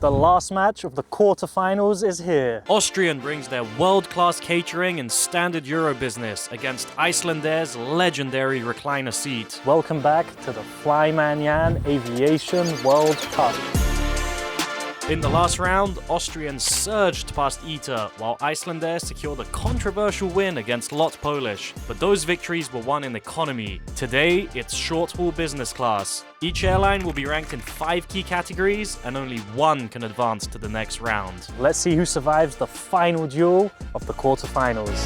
The last match of the quarterfinals is here. Austrian brings their world-class catering and standard EuroBusiness against Icelandair's legendary recliner seat. Welcome back to the Flyman Yann Aviation World Cup. In the last round, Austrian surged past ITA, while Icelandair secured a controversial win against Lot Polish. But those victories were won in economy. Today, it's short-haul business class. Each airline will be ranked in 5 key categories, and only one can advance to the next round. Let's see who survives the final duel of the quarterfinals.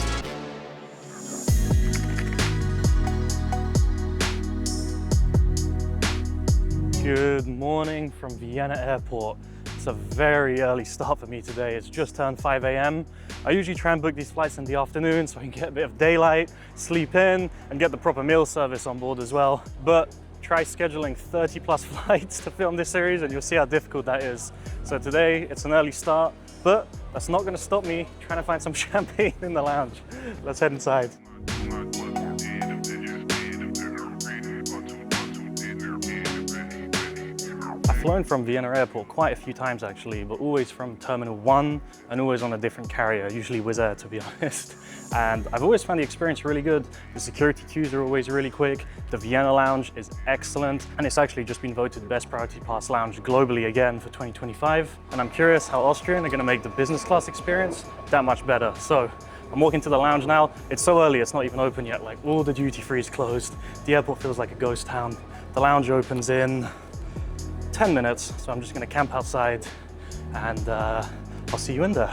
Good morning from Vienna Airport. It's a very early start for me today. It's just turned 5 a.m. I usually try and book these flights in the afternoon so I can get a bit of daylight, sleep in, and get the proper meal service on board as well. But try scheduling 30 plus flights to film this series and you'll see how difficult that is. So today it's an early start, but that's not going to stop me trying to find some champagne in the lounge. Let's head inside. I've flown from Vienna Airport quite a few times actually, but always from Terminal 1 and always on a different carrier, usually Wizz Air to be honest. And I've always found the experience really good. The security queues are always really quick. The Vienna lounge is excellent. And it's actually just been voted best priority pass lounge globally again for 2025. And I'm curious how Austrian are gonna make the business class experience that much better. So I'm walking to the lounge now. It's so early, it's not even open yet. Like all the duty free is closed. The airport feels like a ghost town. The lounge opens in 10 minutes, so I'm just gonna camp outside and I'll see you in there.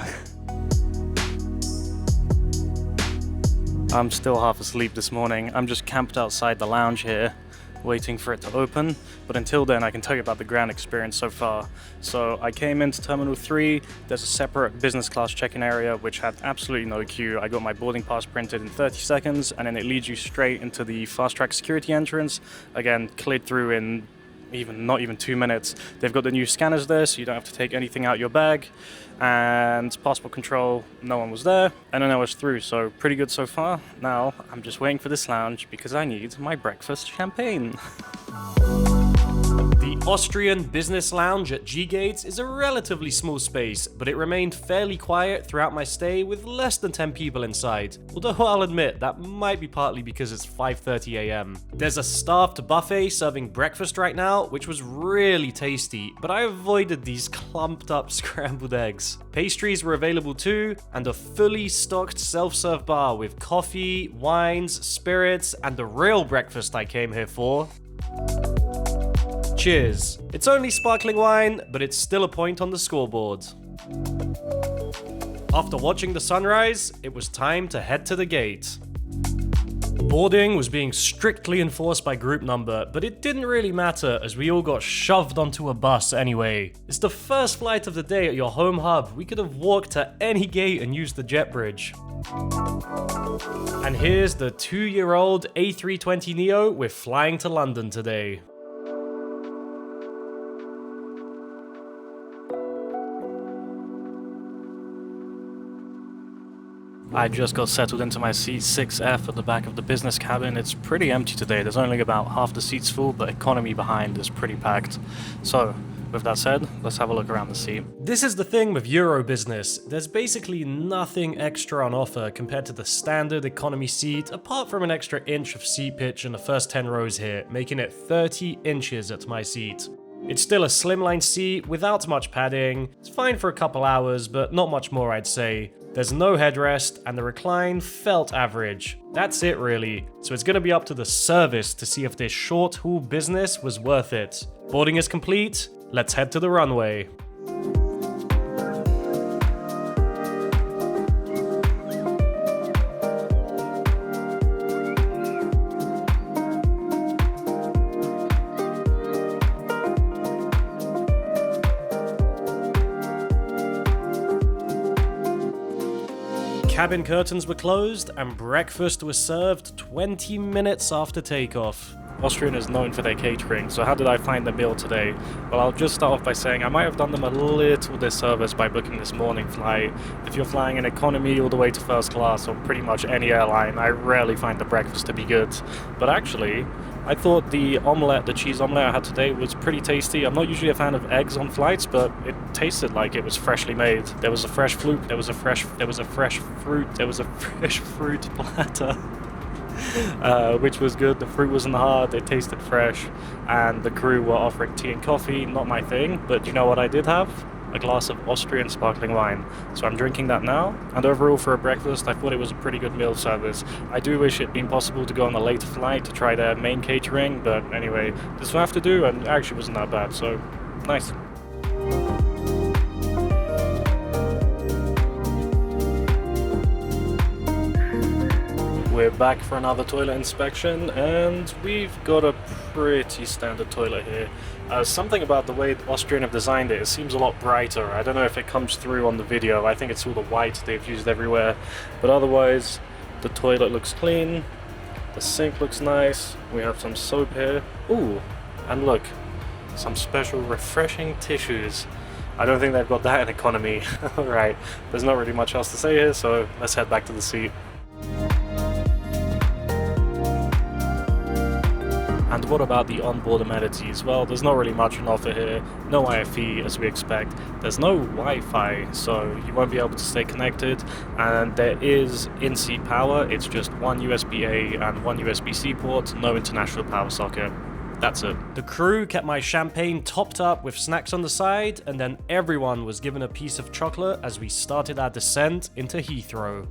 I'm still half asleep this morning. I'm just camped outside the lounge here, waiting for it to open. But until then, I can tell you about the ground experience so far. So I came into Terminal 3. There's a separate business class check-in area, which had absolutely no queue. I got my boarding pass printed in 30 seconds, and then it leads you straight into the fast-track security entrance. Again, cleared through in not even 2 minutes. They've got the new scanners there, so you don't have to take anything out your bag. And passport control, no one was there. And then I was through, so pretty good so far. Now, I'm just waiting for this lounge because I need my breakfast champagne. The Austrian Business Lounge at G Gates is a relatively small space, but it remained fairly quiet throughout my stay with less than 10 people inside. Although I'll admit that might be partly because it's 5:30 a.m. There's a staffed buffet serving breakfast right now, which was really tasty, but I avoided these clumped up scrambled eggs. Pastries were available too, and a fully stocked self-serve bar with coffee, wines, spirits, and the real breakfast I came here for. Cheers. It's only sparkling wine, but it's still a point on the scoreboard. After watching the sunrise, it was time to head to the gate. Boarding was being strictly enforced by group number, but it didn't really matter as we all got shoved onto a bus anyway. It's the first flight of the day at your home hub. We could have walked to any gate and used the jet bridge. And here's the 2-year-old A320neo we're flying to London today. I just got settled into my seat 6F at the back of the business cabin. It's pretty empty today. There's only about half the seats full, but economy behind is pretty packed. So, with that said, let's have a look around the seat. This is the thing with EuroBusiness. There's basically nothing extra on offer compared to the standard economy seat, apart from an extra inch of seat pitch in the first 10 rows here, making it 30 inches at my seat. It's still a slimline seat without much padding. It's fine for a couple hours, but not much more I'd say. There's no headrest, and the recline felt average. That's it really, so it's gonna be up to the service to see if this short-haul business was worth it. Boarding is complete, let's head to the runway. Cabin curtains were closed and breakfast was served 20 minutes after takeoff. Austrian is known for their catering, so how did I find the meal today? Well, I'll just start off by saying I might have done them a little disservice by booking this morning flight. If you're flying in economy all the way to first class or pretty much any airline, I rarely find the breakfast to be good. But actually, I thought the omelette, the cheese omelette I had today was pretty tasty. I'm not usually a fan of eggs on flights, but it tasted like it was freshly made. There was a fresh fruit platter, which was good. The fruit wasn't hard, it tasted fresh, and the crew were offering tea and coffee. Not my thing, but you know what I did have? A glass of Austrian sparkling wine. So I'm drinking that now, and overall for a breakfast I thought it was a pretty good meal service. I do wish it'd been possible to go on a later flight to try their main catering, but anyway, this will have to do, and it actually wasn't that bad, so nice. We're back for another toilet inspection, and we've got a pretty standard toilet here. Something about the way Austrian have designed it seems a lot brighter. I don't know if it comes through on the video. I think it's all the white they've used everywhere, but otherwise the toilet looks clean, the sink looks nice, we have some soap here. Ooh, and look, some special refreshing tissues. I don't think they've got that in economy. Alright, there's not really much else to say here, so let's head back to the seat. And what about the onboard amenities? Well, there's not really much on offer here. No IFE as we expect. There's no Wi-Fi, so you won't be able to stay connected. And there is in-seat power. It's just one USB-A and one USB-C port, no international power socket. That's it. The crew kept my champagne topped up with snacks on the side, and then everyone was given a piece of chocolate as we started our descent into Heathrow.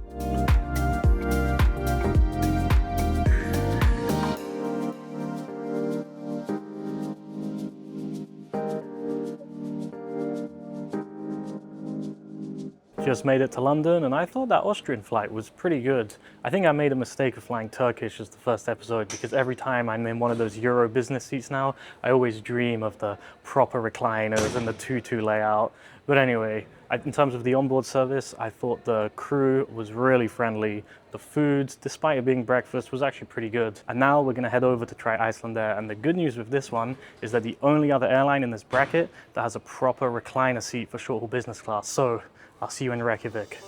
Just made it to London, and I thought that Austrian flight was pretty good. I think I made a mistake of flying Turkish as the first episode, because every time I'm in one of those EuroBusiness seats now, I always dream of the proper recliners and the tutu layout. But anyway, in terms of the onboard service, I thought the crew was really friendly. The food, despite it being breakfast, was actually pretty good. And now we're gonna head over to try Icelandair. And the good news with this one is that the only other airline in this bracket that has a proper recliner seat for short-haul business class. So I'll see you in Reykjavik.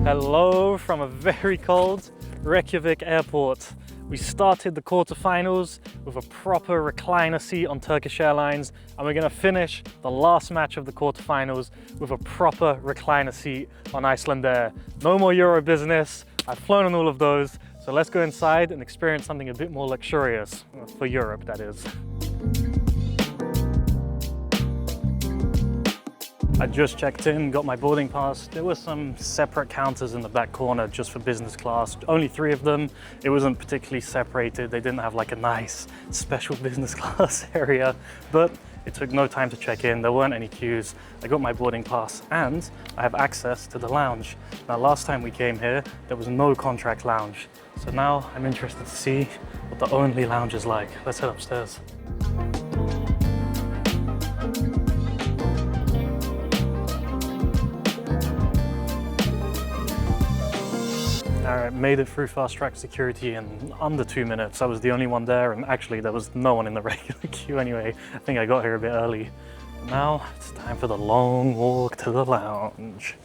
Hello from a very cold Reykjavik airport. We started the quarterfinals with a proper recliner seat on Turkish Airlines, and we're gonna finish the last match of the quarterfinals with a proper recliner seat on Icelandair. No more EuroBusiness. I've flown on all of those, so let's go inside and experience something a bit more luxurious, for Europe that is. I just checked in, got my boarding pass. There were some separate counters in the back corner just for business class. Only 3 of them. It wasn't particularly separated. They didn't have like a nice special business class area, but it took no time to check in. There weren't any queues. I got my boarding pass and I have access to the lounge. Now, last time we came here, there was no contract lounge. So now I'm interested to see what the only lounge is like. Let's head upstairs. Alright, made it through fast track security in under 2 minutes. I was the only one there, and actually there was no one in the regular queue anyway. I think I got here a bit early. Now it's time for the long walk to the lounge.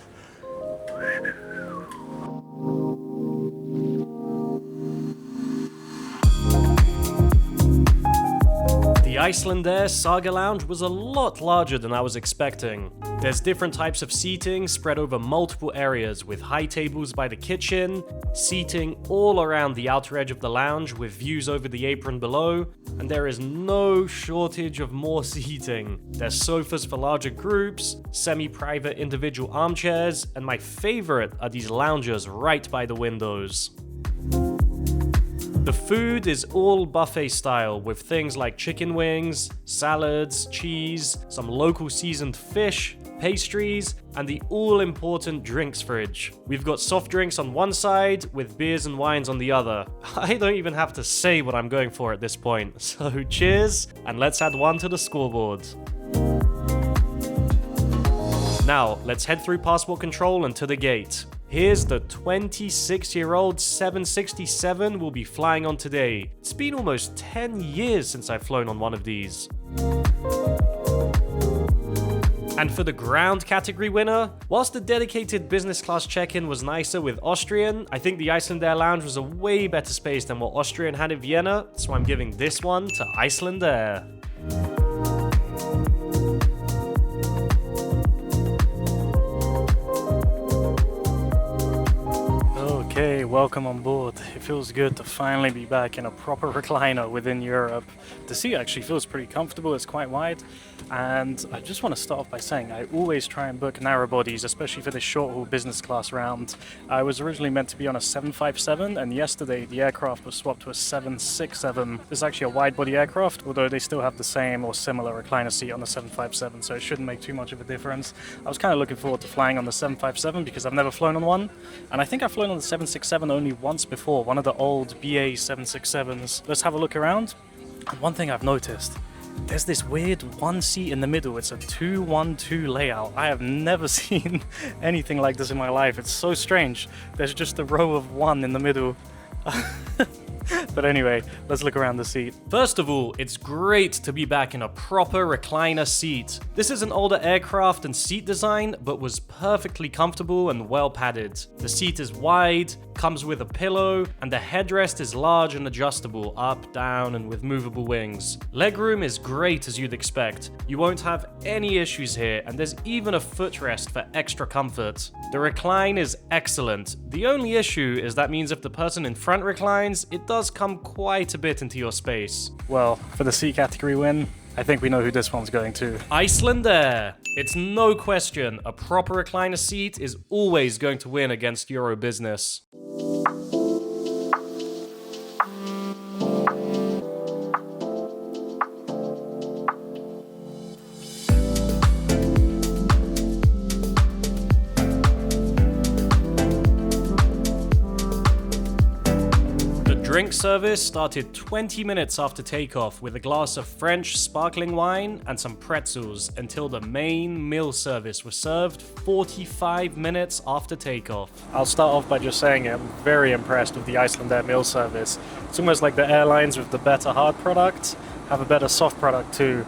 The Icelandair Saga lounge was a lot larger than I was expecting. There's different types of seating spread over multiple areas, with high tables by the kitchen, seating all around the outer edge of the lounge with views over the apron below, and there is no shortage of more seating. There's sofas for larger groups, semi-private individual armchairs, and my favorite are these loungers right by the windows. The food is all buffet style, with things like chicken wings, salads, cheese, some local seasoned fish, pastries, and the all-important drinks fridge. We've got soft drinks on one side, with beers and wines on the other. I don't even have to say what I'm going for at this point, so cheers, and let's add one to the scoreboard. Now, let's head through passport control and to the gate. Here's the 26-year-old 767 we'll be flying on today. It's been almost 10 years since I've flown on one of these. And for the ground category winner, whilst the dedicated business class check-in was nicer with Austrian, I think the Icelandair lounge was a way better space than what Austrian had in Vienna, so I'm giving this one to Icelandair. Okay, welcome on board. It feels good to finally be back in a proper recliner within Europe. The seat actually feels pretty comfortable, it's quite wide, and I just want to start off by saying I always try and book narrow bodies, especially for this short haul business class round. I was originally meant to be on a 757, and yesterday the aircraft was swapped to a 767. This is actually a wide body aircraft, although they still have the same or similar recliner seat on the 757, so it shouldn't make too much of a difference. I was kind of looking forward to flying on the 757 because I've never flown on one, and I think I've flown on the 767 only once before, one of the old BA 767s. Let's have a look around. And one thing I've noticed, there's this weird one seat in the middle. It's a 2-1-2 layout. I have never seen anything like this in my life. It's so strange. There's just a row of one in the middle. But anyway, let's look around the seat. First of all, it's great to be back in a proper recliner seat. This is an older aircraft and seat design, but was perfectly comfortable and well padded. The seat is wide, comes with a pillow, and the headrest is large and adjustable, up, down, and with movable wings. Legroom is great as you'd expect. You won't have any issues here, and there's even a footrest for extra comfort. The recline is excellent. The only issue is that means if the person in front reclines, it does come quite a bit into your space. Well, for the seat category win, I think we know who this one's going to. Icelandair. It's no question, a proper recliner seat is always going to win against EuroBusiness. Drink service started 20 minutes after takeoff with a glass of French sparkling wine and some pretzels until the main meal service was served 45 minutes after takeoff. I'll start off by just saying I'm very impressed with the Icelandair meal service. It's almost like the airlines with the better hard product have a better soft product too.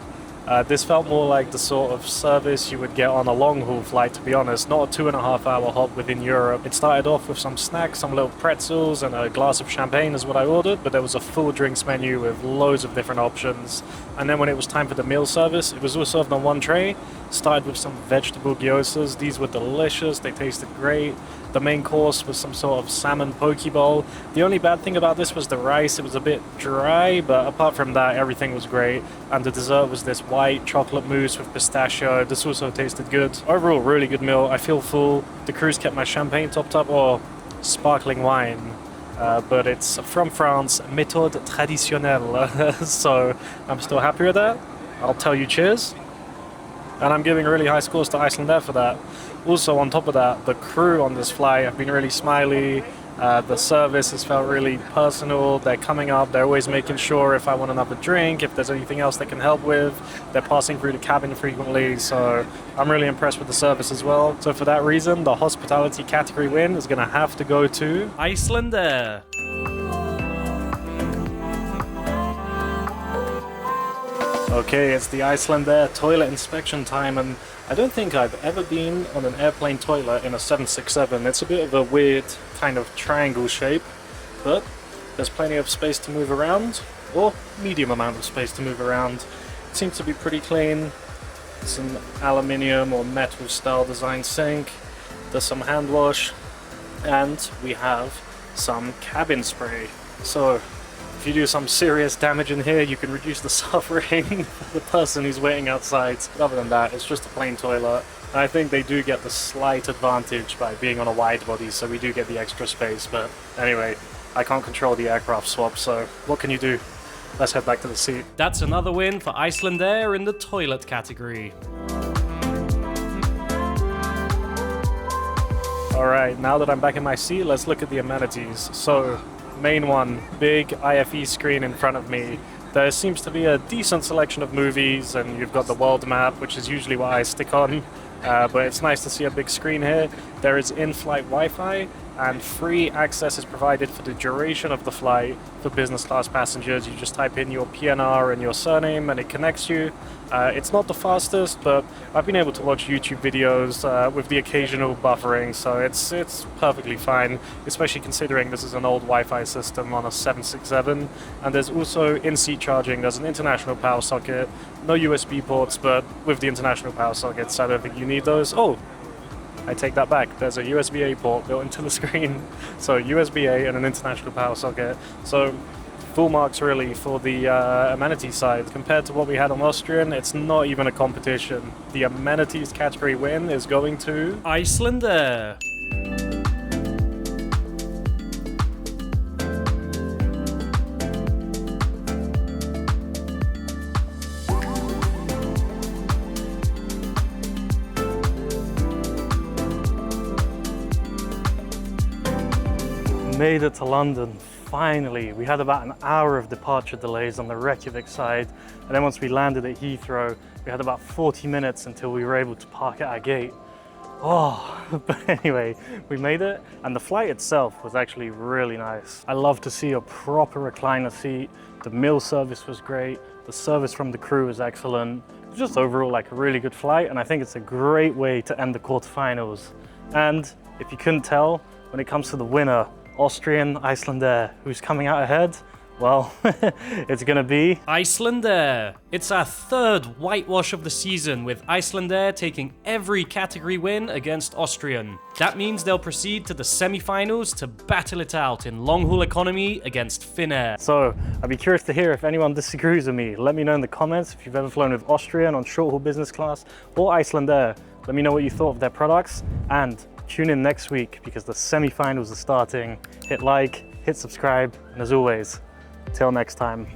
This felt more like the sort of service you would get on a long-haul flight, to be honest, not a 2.5-hour hop within Europe. It started off with some snacks, some little pretzels, and a glass of champagne is what I ordered, but there was a full drinks menu with loads of different options. And then when it was time for the meal service, it was all served on one tray. Started with some vegetable gyozas. These were delicious, they tasted great. The main course was some sort of salmon poke bowl. The only bad thing about this was the rice. It was a bit dry, but apart from that, everything was great. And the dessert was this white chocolate mousse with pistachio. This also tasted good. Overall, really good meal. I feel full. The crews kept my champagne topped up, or sparkling wine. But it's from France, méthode traditionnelle. So I'm still happy with that. I'll tell you cheers. And I'm giving really high scores to Icelandair for that. Also, on top of that, the crew on this flight have been really smiley. The service has felt really personal. They're coming up, they're always making sure if I want another drink, if there's anything else they can help with. They're passing through the cabin frequently, so I'm really impressed with the service as well. So for that reason, the hospitality category win is going to have to go to Icelandair. Okay, it's the Icelandair toilet inspection time, and I don't think I've ever been on an airplane toilet in a 767. It's a bit of a weird kind of triangle shape, but there's plenty of space to move around, or medium amount of space to move around. It seems to be pretty clean. It's an aluminium or metal style design sink. There's some hand wash, and we have some cabin spray. So if you do some serious damage in here, you can reduce the suffering for the person who's waiting outside. But other than that, it's just a plain toilet. And I think they do get the slight advantage by being on a wide body, so we do get the extra space. But anyway, I can't control the aircraft swap, so what can you do? Let's head back to the seat. That's another win for Icelandair in the toilet category. Alright, now that I'm back in my seat, let's look at the amenities. So, main one, big IFE screen in front of me. There seems to be a decent selection of movies, and you've got the world map, which is usually what I stick on. But it's nice to see a big screen here. There is in-flight Wi-Fi, and free access is provided for the duration of the flight for business class passengers. You just type in your PNR and your surname and it connects you. It's not the fastest, but I've been able to watch YouTube videos with the occasional buffering, so it's perfectly fine, especially considering this is an old Wi-Fi system on a 767. And there's also in-seat charging. There's an international power socket, no USB ports, but with the international power sockets, I don't think you need those. Oh, I take that back. There's a USB-A port built into the screen. So USB-A and an international power socket. So full marks really for the amenities side. Compared to what we had on Austrian, it's not even a competition. The amenities category win is going to Icelandair. Made it to London, finally. We had about an hour of departure delays on the Reykjavik side, and then once we landed at Heathrow, we had about 40 minutes until we were able to park at our gate. Oh, but anyway, we made it, and the flight itself was actually really nice. I love to see a proper recliner seat. The meal service was great. The service from the crew was excellent. It was just overall like a really good flight, and I think it's a great way to end the quarterfinals. And if you couldn't tell, when it comes to the winner, Austrian Icelandair, who's coming out ahead? Well, it's gonna be Icelandair. It's our third whitewash of the season, with Icelandair taking every category win against Austrian. That means they'll proceed to the semi-finals to battle it out in long-haul economy against Finnair. So, I'd be curious to hear if anyone disagrees with me. Let me know in the comments if you've ever flown with Austrian on short-haul business class or Icelandair. Let me know what you thought of their products, and tune in next week because the semi-finals are starting. Hit like, hit subscribe, and as always, till next time.